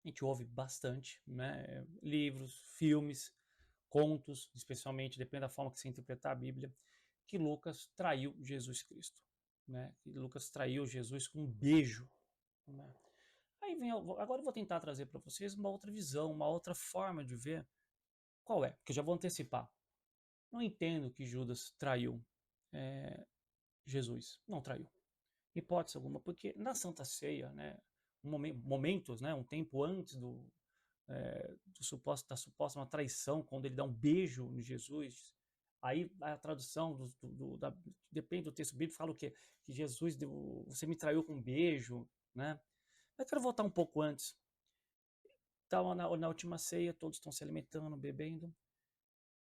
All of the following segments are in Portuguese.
A gente ouve bastante, né? Livros, filmes, contos, especialmente, depende da forma que você interpretar a Bíblia, que Lucas traiu Jesus Cristo, né? Que Lucas traiu Jesus com um beijo, né? Aí vem, agora eu vou tentar trazer para vocês uma outra visão, uma outra forma de ver. Qual é? Porque eu já vou antecipar. Não entendo que Judas traiu é, Jesus. Não traiu. Hipótese alguma, porque na Santa Ceia, né, momentos, né, um tempo antes da suposta uma traição, quando ele dá um beijo em Jesus, aí a tradução depende do texto bíblico, fala o quê? Que Jesus deu, você me traiu com um beijo, né? Mas quero voltar um pouco antes. Estava na última ceia, todos estão se alimentando, bebendo.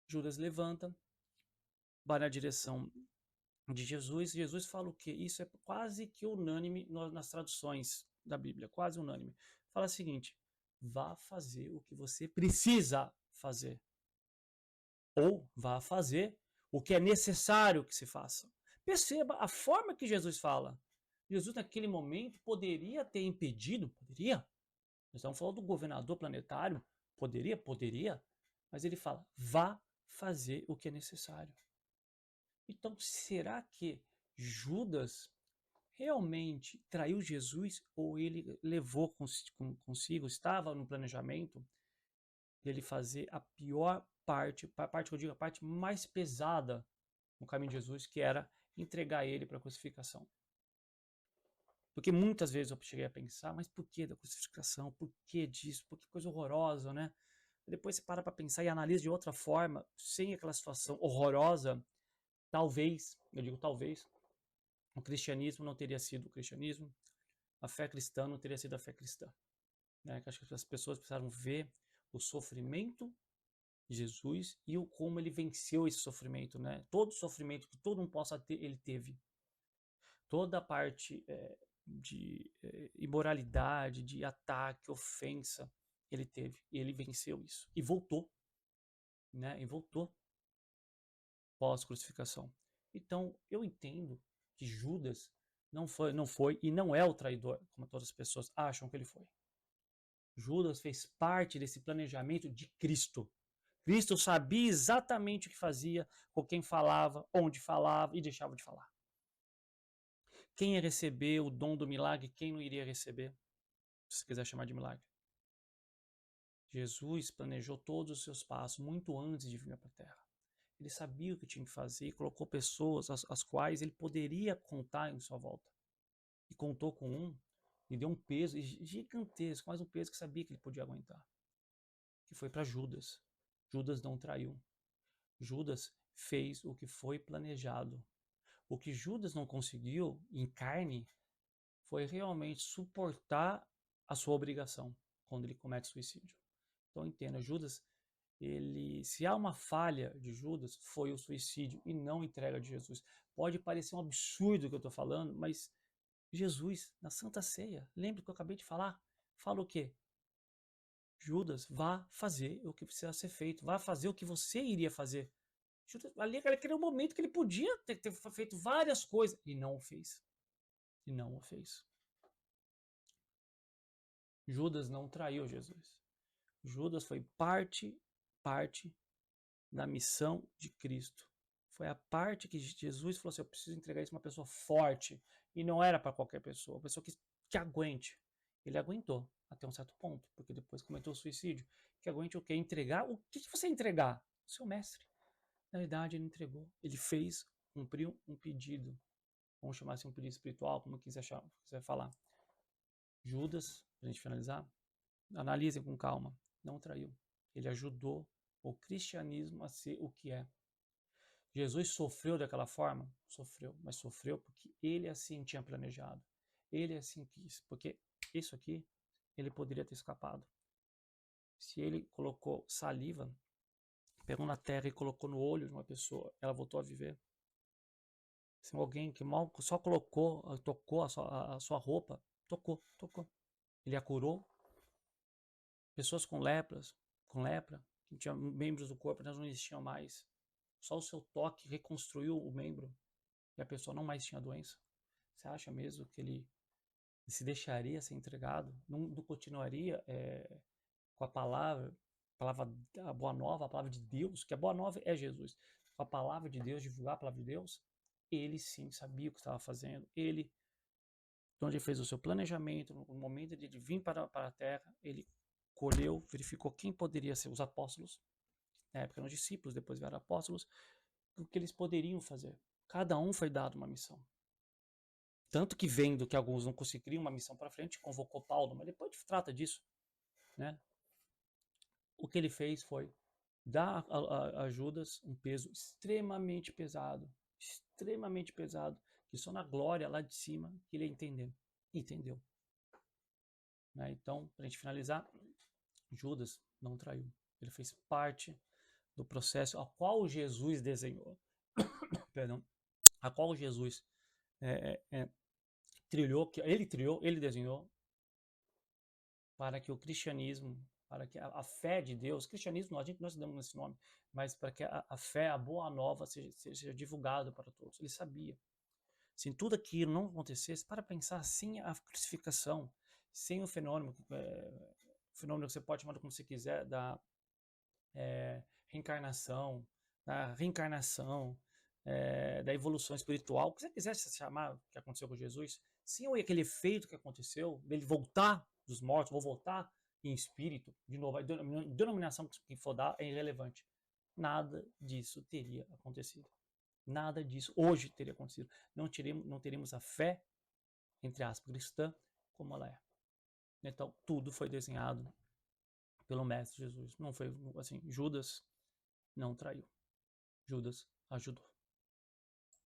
Judas levanta, vai na direção de Jesus. Jesus fala o quê? Isso é quase que unânime nas traduções da Bíblia, quase unânime. Fala o seguinte: vá fazer o que você precisa fazer. Ou vá fazer o que é necessário que se faça. Perceba a forma que Jesus fala. Jesus, naquele momento, poderia ter impedido, poderia. Nós estamos falando do governador planetário, poderia, mas ele fala: vá fazer o que é necessário. Então, será que Judas realmente traiu Jesus ou ele levou consigo, estava no planejamento dele fazer a pior parte, a parte que eu digo, a parte mais pesada no caminho de Jesus, que era entregar ele para a crucificação. Porque muitas vezes eu cheguei a pensar, mas por que da crucificação? Por que disso? Por que coisa horrorosa, né? Depois você para pensar e analisa de outra forma, sem aquela situação horrorosa, talvez, eu digo talvez, o cristianismo não teria sido o cristianismo, a fé cristã não teria sido a fé cristã. Né? Acho que as pessoas precisaram ver o sofrimento de Jesus e o como ele venceu esse sofrimento. Né? Todo o sofrimento que todo mundo possa ter, ele teve. Toda a parte de imoralidade, de ataque, ofensa, ele teve. E ele venceu isso. E voltou. Né? E voltou pós-crucificação. Então, eu entendo que Judas não foi e não é o traidor, como todas as pessoas acham que ele foi. Judas fez parte desse planejamento de Cristo. Cristo sabia exatamente o que fazia, com quem falava, onde falava e deixava de falar. Quem ia receber o dom do milagre, quem não iria receber, se você quiser chamar de milagre. Jesus planejou todos os seus passos muito antes de vir para a Terra. Ele sabia o que tinha que fazer e colocou pessoas as quais ele poderia contar em sua volta. E contou com um e deu um peso gigantesco, mais um peso que sabia que ele podia aguentar. Que foi para Judas. Judas não traiu. Judas fez o que foi planejado. O que Judas não conseguiu em carne foi realmente suportar a sua obrigação quando ele comete suicídio. Então entenda, Judas, se há uma falha de Judas, foi o suicídio e não a entrega de Jesus. Pode parecer um absurdo o que eu estou falando, mas Jesus, na Santa Ceia, lembra que eu acabei de falar? Fala o quê? Judas, vá fazer o que precisa ser feito, vá fazer o que você iria fazer. Judas, ali aquele momento que ele podia ter feito várias coisas e não o fez. E não o fez. Judas não traiu Jesus. Judas foi parte da missão de Cristo. Foi a parte que Jesus falou assim: eu preciso entregar isso para uma pessoa forte. E não era para qualquer pessoa, uma pessoa que aguente. Ele aguentou até um certo ponto, porque depois cometeu o suicídio. Que aguente o quê? Entregar? O que você entregar? O seu mestre. Na verdade, ele entregou. Ele fez, cumpriu um pedido. Vamos chamar assim um pedido espiritual, como quiser falar. Judas, para a gente finalizar, analisem com calma. Não traiu. Ele ajudou o cristianismo a ser o que é. Jesus sofreu daquela forma? Sofreu, mas sofreu porque ele assim tinha planejado. Ele assim quis, porque isso aqui ele poderia ter escapado. Se ele colocou saliva, pegou na terra e colocou no olho de uma pessoa, ela voltou a viver. Se alguém que mal só tocou a sua roupa, tocou. Ele a curou. Pessoas com lepra, que tinham membros do corpo, não existiam mais. Só o seu toque reconstruiu o membro e a pessoa não mais tinha doença. Você acha mesmo que ele e se deixaria ser entregado, não continuaria com a palavra, a boa nova, a palavra de Deus, que a boa nova é Jesus, com a palavra de Deus, divulgar a palavra de Deus, ele sim sabia o que estava fazendo, ele, onde ele fez o seu planejamento, no momento de vir para a terra, ele colheu, verificou quem poderia ser os apóstolos, na época eram discípulos, depois vieram apóstolos, o que eles poderiam fazer. Cada um foi dado uma missão. Tanto que vendo que alguns não conseguiriam uma missão para frente, convocou Paulo, mas depois trata disso, né? O que ele fez foi dar a Judas um peso extremamente pesado, que só na glória lá de cima que ele entendeu. Né? Então, para a gente finalizar, Judas não traiu. Ele fez parte do processo a qual Jesus desenhou, perdão, a qual Jesus trilhou, ele desenhou para que o cristianismo, para que a fé de Deus, cristianismo, nós damos esse nome, mas para que a fé, a boa nova seja divulgada para todos. Ele sabia. Se tudo aquilo não acontecesse, para pensar, sem a crucificação, sem o fenômeno que você pode chamar como você quiser, da reencarnação, da evolução espiritual, o que você quiser chamar que aconteceu com Jesus, sem aquele efeito que aconteceu, dele voltar dos mortos, vou voltar em espírito, de novo, a denominação que for dar é irrelevante. Nada disso teria acontecido. Nada disso hoje teria acontecido. Não teríamos a fé, entre aspas, cristã, como ela é. Então, tudo foi desenhado pelo Mestre Jesus. Não foi assim, Judas não traiu. Judas ajudou.